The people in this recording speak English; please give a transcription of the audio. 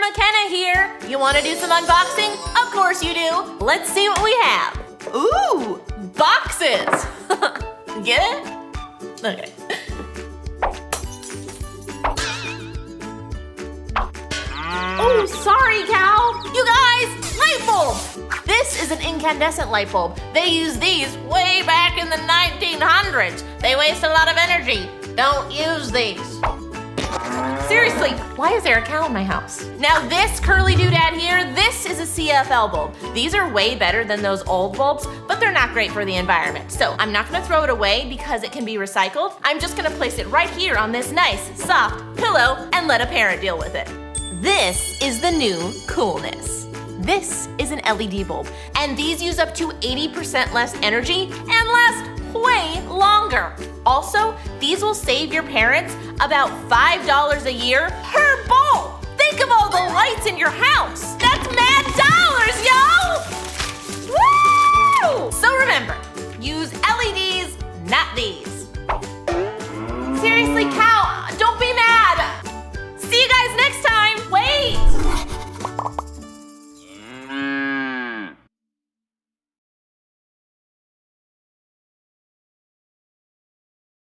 McKenna here. You want to do some unboxing? Of course you do. Let's see what we have. Ooh, boxes. Get it? Okay. Oh, sorry, Cal. You guys, light bulbs. This is an incandescent light bulb. They used these way back in the 1900s. They waste a lot of energy. Don't use these. Seriously, why is there a cow in my house? Now this curly doodad here, this is a CFL bulb. These are way better than those old bulbs, but they're not great for the environment. So I'm not gonna throw it away because it can be recycled. I'm just gonna place it right here on this nice, soft pillow and let a parent deal with it. This is the new Coolness. This is an LED bulb, and these use up to 80% less energy and last way longer. Also, these will save your parents about $5 a year per bulb. Think of all the lights in your house.